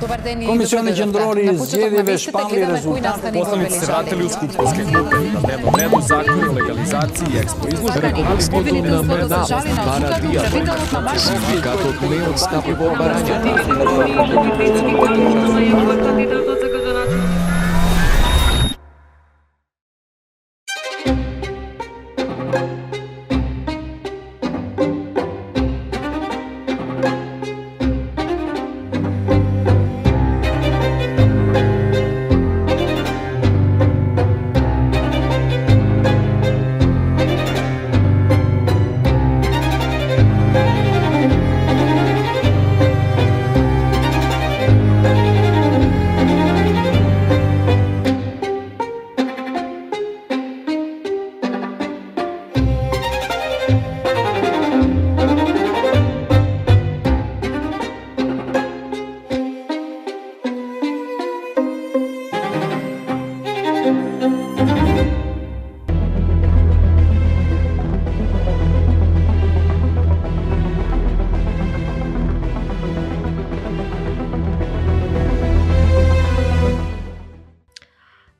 Комисиони гендерори изјавиве шпамли резултати. Poslanici se vratili u skupštinske klupe. Na dnevnom redu zakon o legalizaciji i ekspo izložbe. Като отмени от Скопje барања.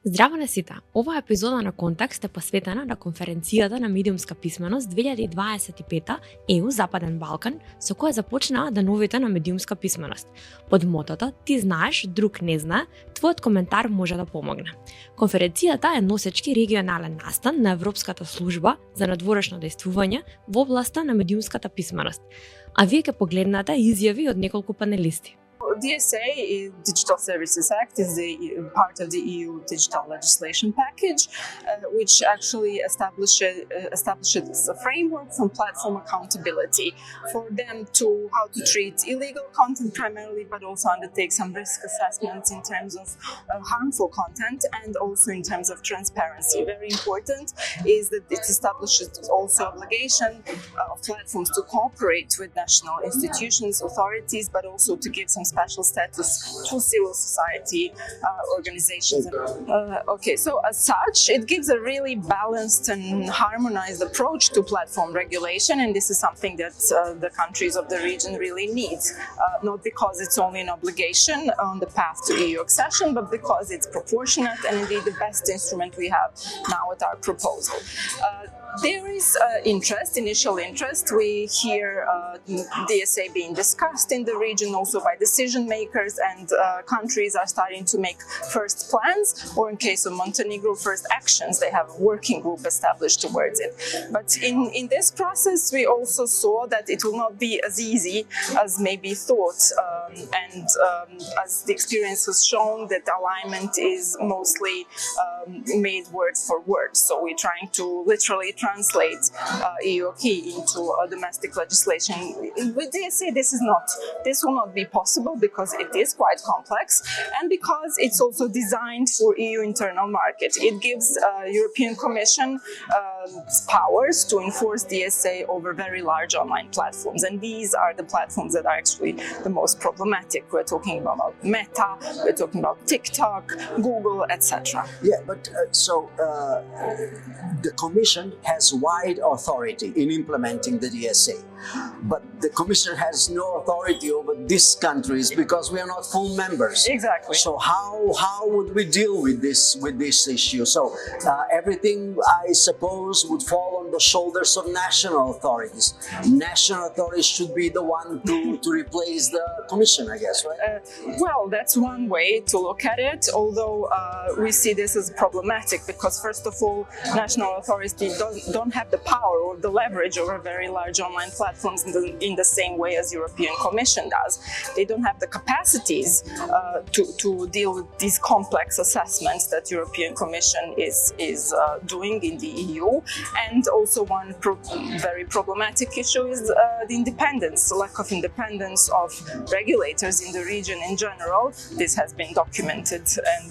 Здраво на сите! Оваа епизода на Контекст е посветена на конференцијата на медиумска писменост 2025 ЕУ Западен Балкан, со која започнаа деновите на медиумска писменост. Под мотото "Ти знаеш, друг не знае", твојот коментар може да помогне. Конференцијата е носечки регионален настан на Европската служба за надворешно дејствување во областа на медиумската писменост. А вие ќе погледнете изјави од неколку панелисти. DSA, Digital Services Act, is part of the EU digital legislation package, which actually establishes a framework for platform accountability for them to how to treat illegal content primarily, but also undertake some risk assessments in terms of harmful content and also in terms of transparency. Very important is that it establishes also obligation of platforms to cooperate with national institutions, authorities, but also to give some special status to civil society organizations. So as such, it gives a really balanced and harmonized approach to platform regulation, and this is something that the countries of the region really need, not because it's only an obligation on the path to EU accession, but because it's proportionate and indeed the best instrument we have now at our proposal. There is initial interest. We hear DSA being discussed in the region also by decision makers, and countries are starting to make first plans, or in case of Montenegro, first actions. They have a working group established towards it. But in this process, we also saw that it will not be as easy as maybe thought, and as the experience has shown, that alignment is mostly made word for word. So we're trying to literally translate EU acquis into domestic legislation. With DSA, this will not be possible because it is quite complex, and because it's also designed for EU internal market. It gives European Commission powers to enforce DSA over very large online platforms, and these are the platforms that are actually the most problematic. We're talking about Meta, we're talking about TikTok, Google, etc. Yeah, but the Commission has wide authority in implementing the DSA, but the Commission has no authority over these countries because we are not full members. Exactly. So how would we deal with this issue? So everything, I suppose, would fall on the shoulders of national authorities. National authorities should be the one to replace the Commission, I guess, right? Well, that's one way to look at it, although we see this as problematic because, first of all, national authorities don't have the power or the leverage over very large online platforms in the same way as European Commission does. They don't have the capacities to deal with these complex assessments that European Commission is doing in the EU. And also one very problematic issue is the independence, the lack of independence of regulators in the region in general. This has been documented, and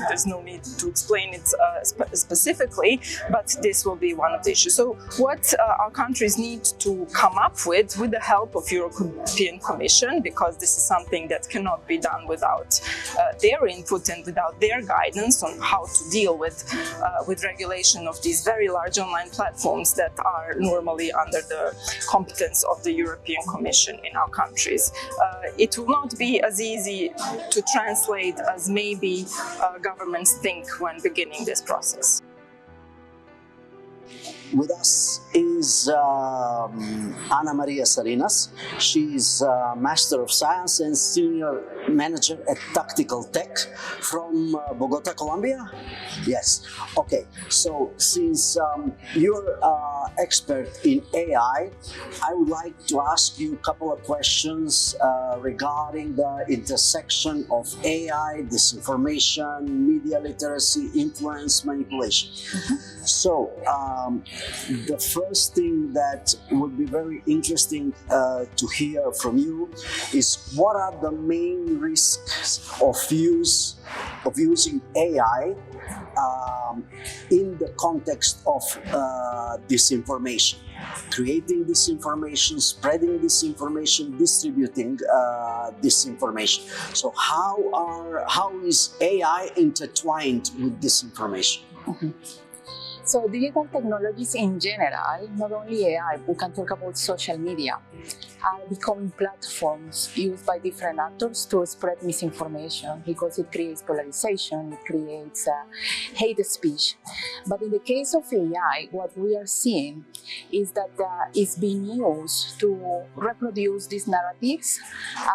there's no need to explain it specifically, but this will be one of the issues. So what our countries need to come up with the help of European Commission, because this is something that cannot be done without their input and without their guidance on how to deal with regulation of these very large online platforms, platforms that are normally under the competence of the European Commission in our countries. It will not be as easy to translate as maybe governments think when beginning this process. With us is Ana Maria Salinas. She's Master of Science and Senior Manager at Tactical Tech from Bogota, Colombia? Yes. Okay, so since you're expert in AI, I would like to ask you a couple of questions regarding the intersection of AI, disinformation, media literacy, influence, manipulation. So, the first thing that would be very interesting to hear from you is what are the main risks of using AI in the context of disinformation, creating disinformation, spreading disinformation, distributing disinformation. So how is AI intertwined with disinformation? So digital technologies in general, not only AI, we can talk about social media, are becoming platforms used by different actors to spread misinformation because it creates polarization, it creates hate speech. But in the case of AI, what we are seeing is that it's being used to reproduce these narratives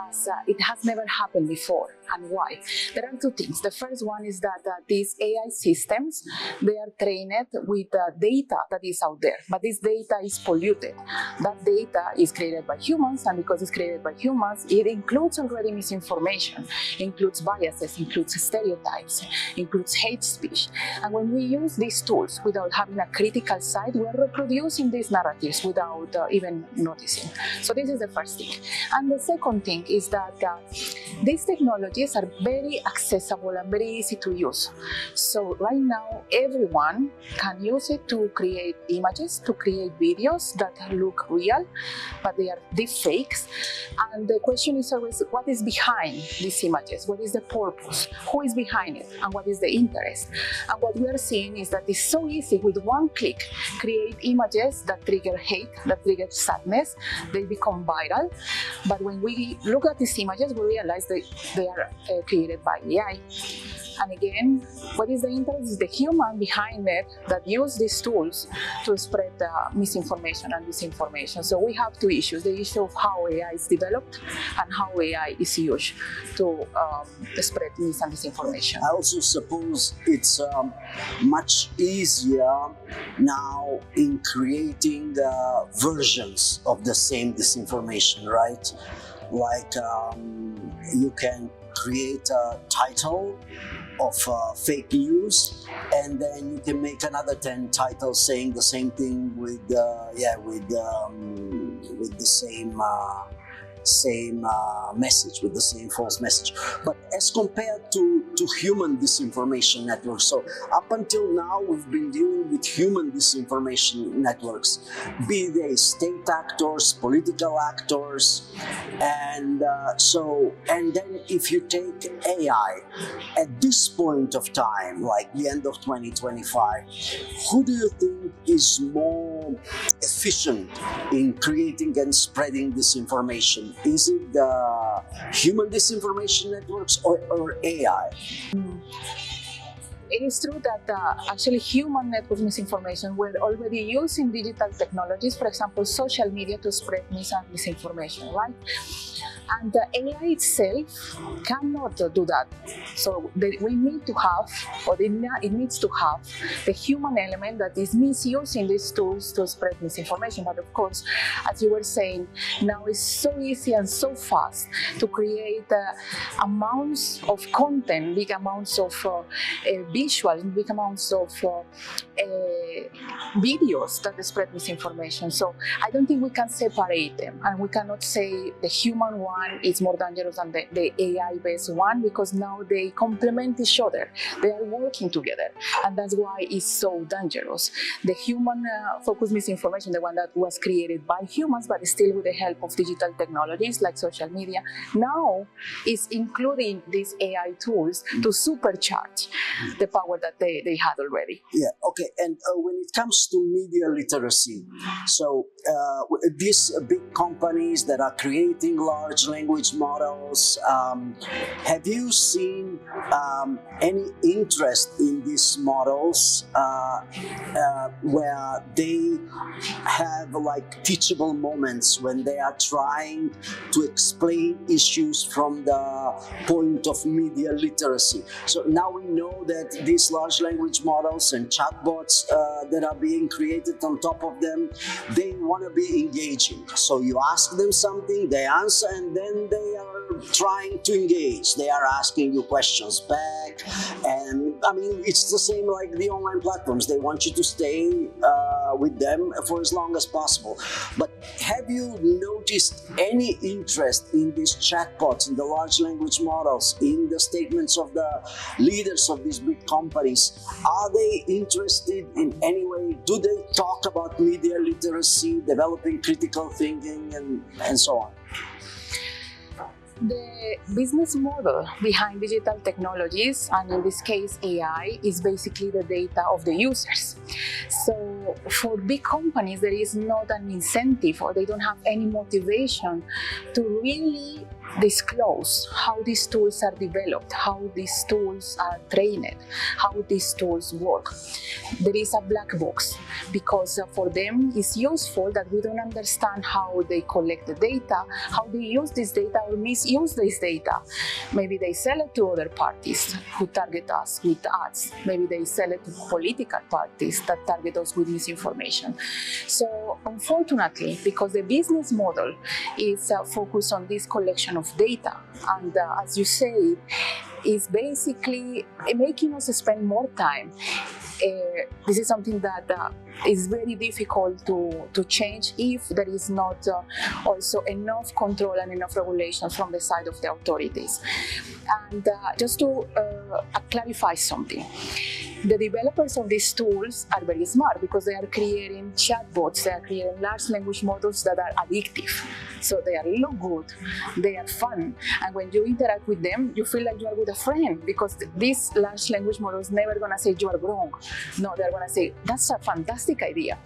as it has never happened before. And why? There are two things. The first one is that these AI systems, they are trained with data that is out there, but this data is polluted. That data is created by humans, and because it's created by humans, it includes already misinformation, includes biases, includes stereotypes, includes hate speech. And when we use these tools without having a critical side, we are reproducing these narratives without even noticing. So this is the first thing. And the second thing is that these technologies are very accessible and very easy to use. So right now, everyone can use it to create images, to create videos that look real, but they are deep fakes. And the question is always, what is behind these images? What is the purpose? Who is behind it? And what is the interest? And what we are seeing is that it's so easy with one click, create images that trigger hate, that trigger sadness, they become viral. But when we look at these images, we realize that they are created by AI. And again, what is the interest is the human behind it that use these tools to spread misinformation and disinformation. So we have two issues: the issue of how AI is developed and how AI is used to spread mis and disinformation. I also suppose it's much easier now in creating versions of the same disinformation, right? Like you can create a title of fake news, and then you can make another 10 titles saying the same thing with the same message, with the same false message. But as compared to human disinformation networks, so up until now we've been dealing with human disinformation networks, be they state actors, political actors, and then if you take AI at this point of time, like the end of 2025, who do you think is more efficient in creating and spreading disinformation? Is it the human disinformation networks or AI? It is true that actually human network misinformation were already using digital technologies, for example, social media, to spread misinformation, right? And the AI itself cannot do that. So we need to have, or it needs to have, the human element that is misusing these tools to spread misinformation. But of course, as you were saying, now it's so easy and so fast to create amounts of content, big amounts of visuals, big amounts of videos that spread misinformation. So I don't think we can separate them, and we cannot say the human one is more dangerous than the AI-based one, because now they complement each other. They are working together, and that's why it's so dangerous. The human-focused misinformation, the one that was created by humans, but still with the help of digital technologies like social media, now is including these AI tools to supercharge the the power that they had already. Yeah, okay. And when it comes to media literacy, so these big companies that are creating large language models, have you seen any interest in these models where they have like teachable moments when they are trying to explain issues from the point of media literacy? So now we know that these large language models and chatbots that are being created on top of them, they want to be engaging. So you ask them something, they answer, and then they are trying to engage. They are asking you questions back. And I mean, it's the same like the online platforms. They want you to stay with them for as long as possible. But have you noticed any interest in these chatbots, in the large language models, in the statements of the leaders of these big companies? Are they interested in any way? Do they talk about media literacy, developing critical thinking, and so on? The business model behind digital technologies, and in this case AI, is basically the data of the users. So for big companies, there is not an incentive, or they don't have any motivation to really disclose how these tools are developed, how these tools are trained, how these tools work. There is a black box because for them it's useful that we don't understand how they collect the data, how they use this data or misuse this data. Maybe they sell it to other parties who target us with ads. Maybe they sell it to political parties that target us with misinformation. So unfortunately, because the business model is focused on this collection of data, and as you say, is basically making us spend more time. This is something that is very difficult to change if there is not also enough control and enough regulation from the side of the authorities. And just to clarify something, the developers of these tools are very smart because they are creating chatbots, they are creating large language models that are addictive. So they look good, they are fun, and when you interact with them, you feel like you are with a friend, because these large language models never gonna say you are wrong. No, they're gonna say that's a fantastic idea,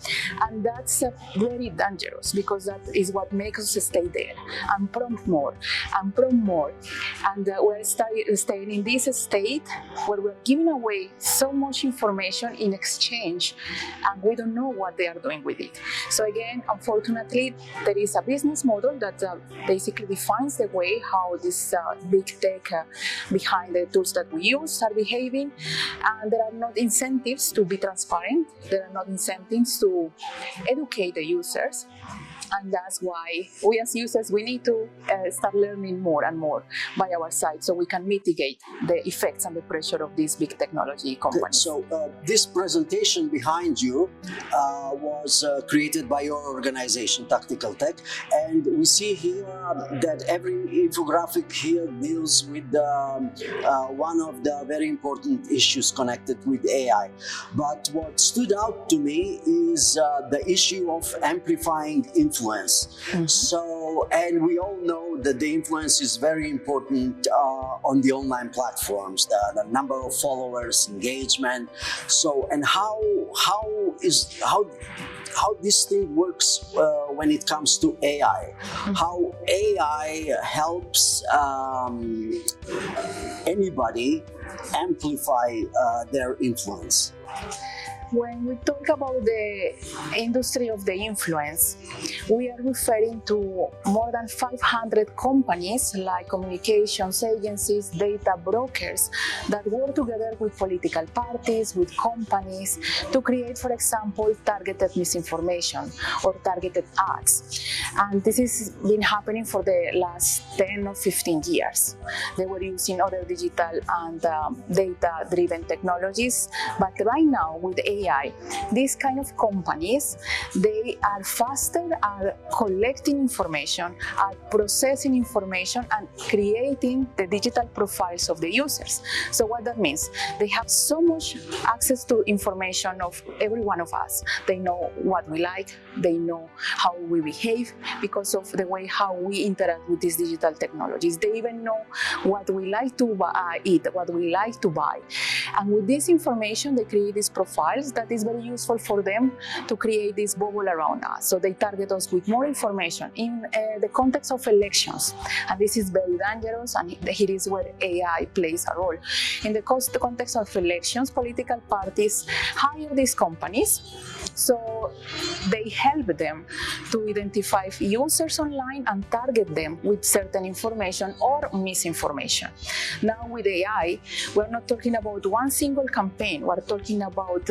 and that's very dangerous, because that is what makes us stay there and prompt more and prompt more, and we're staying in this state where we're giving away so much information in exchange, and we don't know what they are doing with it. So again, unfortunately, there is a business model that basically defines the way how this big tech behind the tools that we use are behaving, and there are not incentives to be transparent, there are not incentives to educate the users. And that's why we as users, we need to start learning more and more by our side, so we can mitigate the effects and the pressure of these big technology companies. So this presentation behind you was created by your organization, Tactical Tech, and we see here that every infographic here deals with one of the very important issues connected with AI. But what stood out to me is the issue of amplifying influence. Mm-hmm. So, and we all know that the influence is very important on the online platforms, the number of followers, engagement. So, and how this thing works when it comes to AI, how AI helps anybody amplify their influence. When we talk about the industry of the influence, we are referring to more than 500 companies like communications agencies, data brokers that work together with political parties, with companies to create, for example, targeted misinformation or targeted ads. And this has been happening for the last 10 or 15 years. They were using other digital and data-driven technologies, but right now with AI, these kind of companies, they are faster at collecting information, at processing information, and creating the digital profiles of the users. So what that means, they have so much access to information of every one of us. They know what we like, they know how we behave because of the way how we interact with these digital digital technologies. They even know what we like to eat, what we like to buy. And with this information, they create these profiles that is very useful for them to create this bubble around us. So they target us with more information in the context of elections. And this is very dangerous, and here is where AI plays a role. In the context of elections, political parties hire these companies, so they help them to identify users online and target them with certain information or misinformation. Now with AI, we're not talking about one single campaign, we're talking about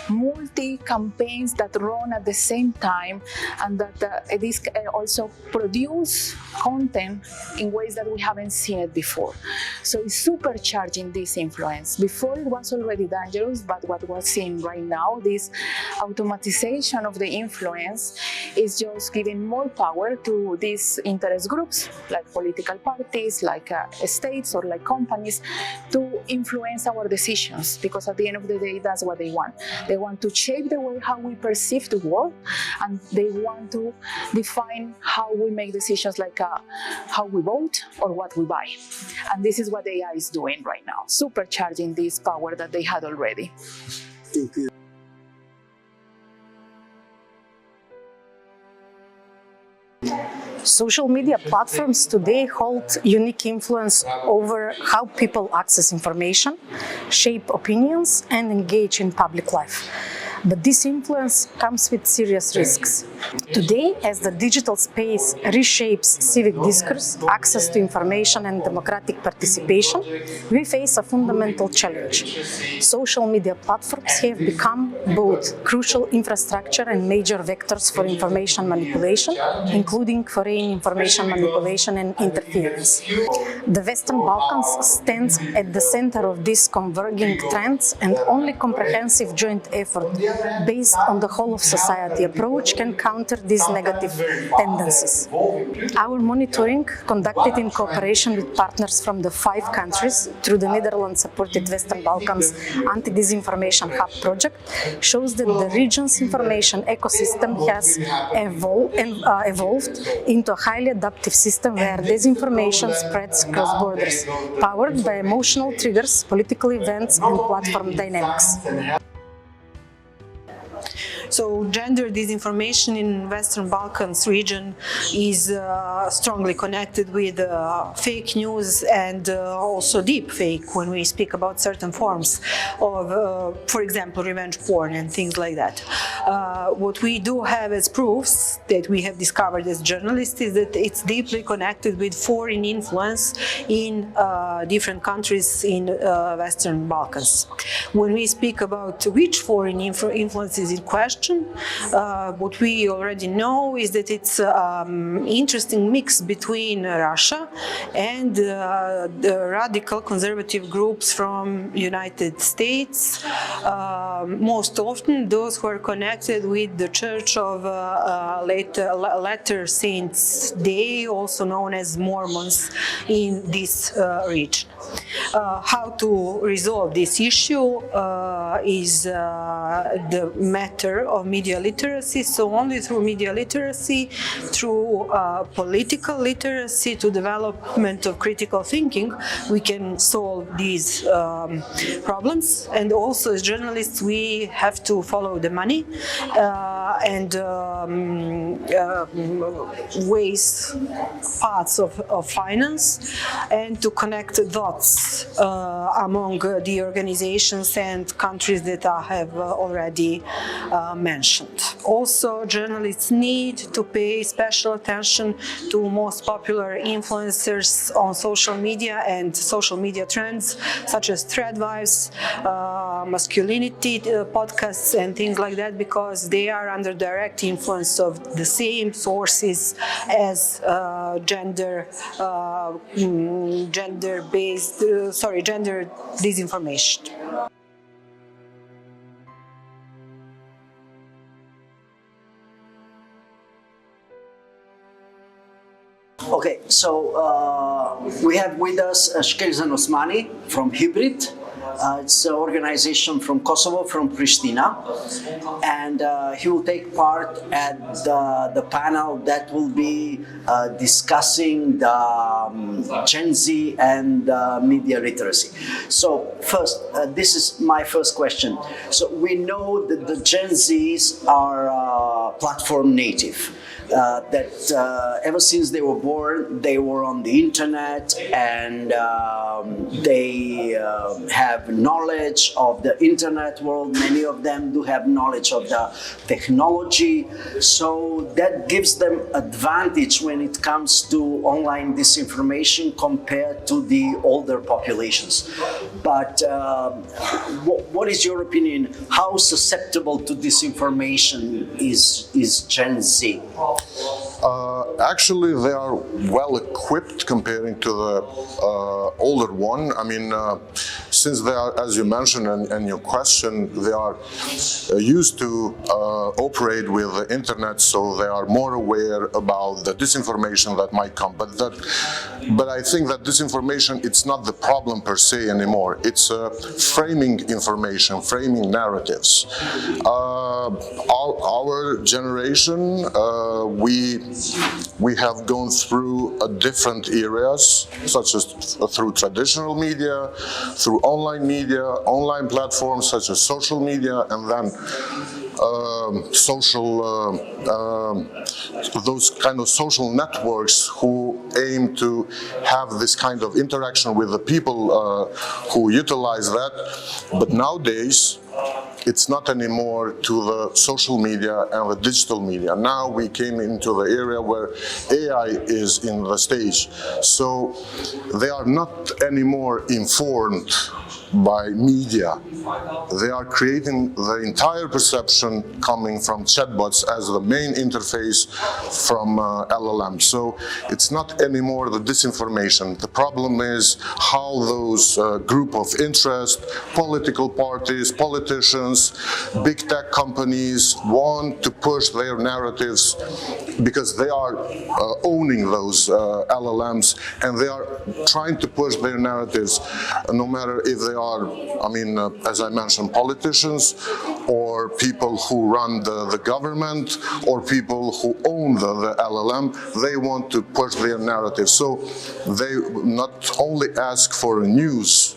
multi-campaigns that run at the same time, and that this also produce content in ways that we haven't seen it before. So it's supercharging this influence. Before it was already dangerous, but what we're seeing right now, this automatization of the influence is just giving more power to these interest groups, like political parties, like states, or like companies, to influence our decisions, because at the end of the day, that's what they want. They want to shape the way how we perceive the world, and they want to define how we make decisions, like how we vote or what we buy. And this is what AI is doing right now, supercharging this power that they had already. Thank you. Social media platforms today hold unique influence over how people access information, shape opinions, and engage in public life. But this influence comes with serious risks. Today, as the digital space reshapes civic discourse, access to information, and democratic participation, we face a fundamental challenge. Social media platforms have become both crucial infrastructure and major vectors for information manipulation, including foreign information manipulation and interference. The Western Balkans stands at the center of these converging trends, and only comprehensive joint effort based on the whole of society approach can counter these negative tendencies. Our monitoring, conducted in cooperation with partners from the 5 countries through the Netherlands-supported Western Balkans Anti-Disinformation Hub project, shows that the region's information ecosystem has evolved into a highly adaptive system where disinformation spreads across borders, powered by emotional triggers, political events, and platform dynamics. So gender disinformation in Western Balkans region is strongly connected with fake news and also deep fake when we speak about certain forms of, for example, revenge porn and things like that. What we do have as proofs that we have discovered as journalists is that it's deeply connected with foreign influence in different countries in Western Balkans. When we speak about which foreign influence is in question, what we already know is that it's an interesting mix between Russia and the radical conservative groups from United States, most often those who are connected with the Church of Latter Saints Day, also known as Mormons in this region. How to resolve this issue is the matter of media literacy. So only through media literacy, through political literacy, to development of critical thinking, we can solve these problems. And also as journalists, we have to follow the money and ways, paths of finance, and to connect dots among the organizations and countries that I have already mentioned. Also, journalists need to pay special attention to most popular influencers on social media and social media trends, such as threadwives, masculinity podcasts, and things like that, because they are under direct influence of the same sources as gender disinformation. Okay, so we have with us Shkelzan Osmani from Hybrid. It's an organization from Kosovo, from Pristina, and he will take part at the panel that will be discussing the Gen Z and media literacy. So first, this is my first question. So we know that the Gen Zs are platform native. That ever since they were born, they were on the internet, and they have knowledge of the internet world. Many of them do have knowledge of the technology, so that gives them advantage when it comes to online disinformation compared to the older populations. But what is your opinion? How susceptible to disinformation is Gen Z? Actually, they are well equipped comparing to the older one. I mean, since they are, as you mentioned in your question, they are used to operate with the internet, so they are more aware about the disinformation that might come. But I think that disinformation, it's not the problem per se anymore. It's framing information, framing narratives. Our generation, we have gone through different areas, such as through traditional media, through online media, online platforms such as social media, and then those kind of social networks who aim to have this kind of interaction with the people who utilize that. But nowadays, it's not anymore to the social media and the digital media. Now we came into the area where AI is in the stage. So they are not anymore informed by media. They are creating the entire perception coming from chatbots as the main interface from LLM. So it's not anymore the disinformation. The problem is how those group of interest, political parties, politicians, big tech companies want to push their narratives because they are owning those LLMs, and they are trying to push their narratives, no matter if they are, I mean, as I mentioned, politicians or people who run the government or people who own the LLM. They want to push their narrative. So they not only ask for news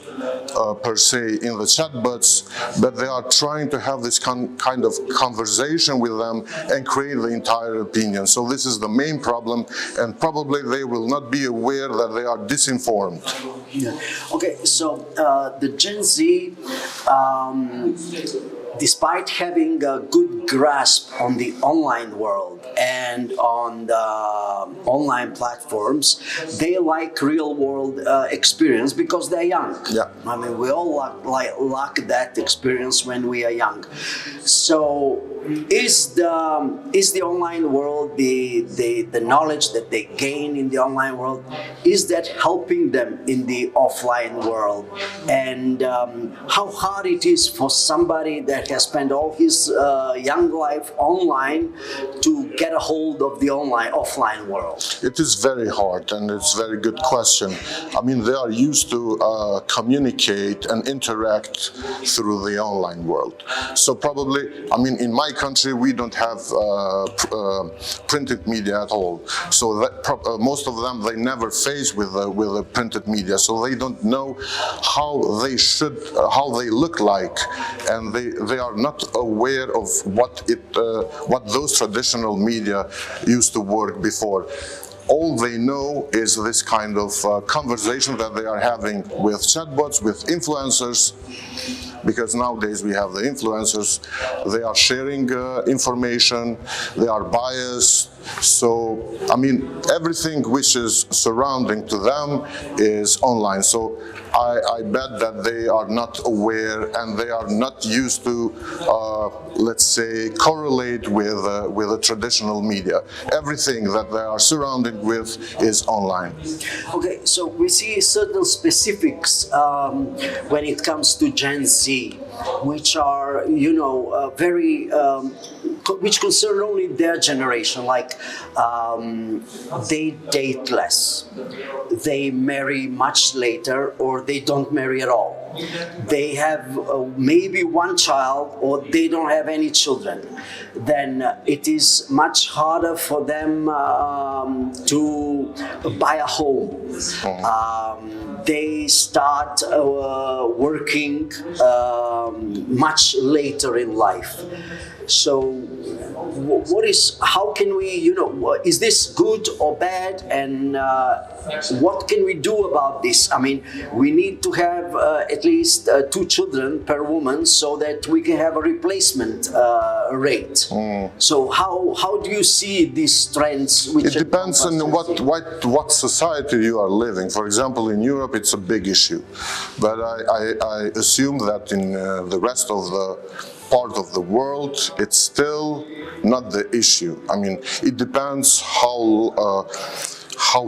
per se in the chatbots, but they are trying to have this kind of conversation with them and create the entire opinion. So this is the main problem, and probably they will not be aware that they are disinformed. Yeah. Okay, so the Gen Z, despite having a good grasp on the online world and on the online platforms, they like real world experience because they're young. Yeah. I mean, we all lack that experience when we are young. So is the online world, the knowledge that they gain in the online world, is that helping them in the offline world? And how hard it is for somebody that has spent all his young life online to get a hold of the offline world? It is very hard, and it's a very good question. I mean, they are used to communicate and interact through the online world. So probably, I mean, in my country, we don't have printed media at all. So that most of them, they never face with the printed media. So they don't know how they should, how they look like, and they are not aware of what those traditional media used to work before. All they know is this kind of conversation that they are having with chatbots, with influencers, because nowadays we have the influencers. They are sharing information, they are biased. So, I mean, everything which is surrounding to them is online. So I bet that they are not aware, and they are not used to, let's say, correlate with the traditional media. Everything that they are surrounded with is online. Okay, so we see certain specifics when it comes to Gen Z, which are, you know, very, which concern only their generation, like they date less, they marry much later, or they don't marry at all. they have maybe one child or they don't have any children, then it is much harder for them to buy a home. They start working much later in life. So how can we, is this good or bad, and what can we do about this? I mean, we need to have at least 2 children per woman so that we can have a replacement rate. So how do you see these trends? It depends on what society you are living. For example, in Europe, it's a big issue, but I assume that in the rest of the part of the world, it's still not the issue. I mean, it depends how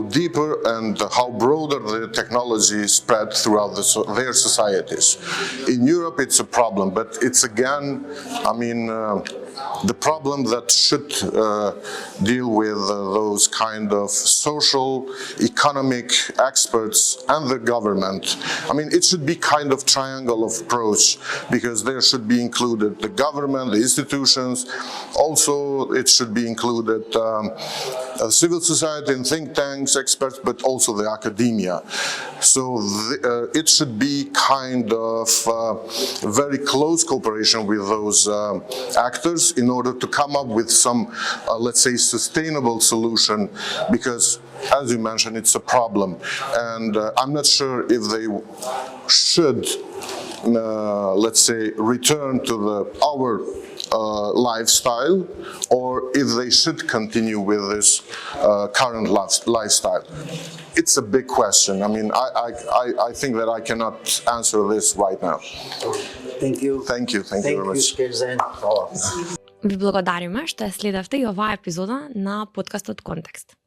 deeper and how broader the technology is spread throughout their societies. In Europe, it's a problem, but it's again, I mean, the problem that should deal with those kind of social, economic experts and the government. I mean, it should be kind of triangle of approach, because there should be included the government, the institutions. Also, it should be included civil society and think tanks, experts, but also the academia. So it should be kind of very close cooperation with those actors in order to come up with some, let's say, sustainable solution, because, as you mentioned, it's a problem. And I'm not sure if they should, let's say, return to our lifestyle, or if they should continue with this current lifestyle. It's a big question. I mean, I think that I cannot answer this right now. Thank you. Thank you very much. Ви благодариме што ја следевте и оваа епизода на подкастот Контекст.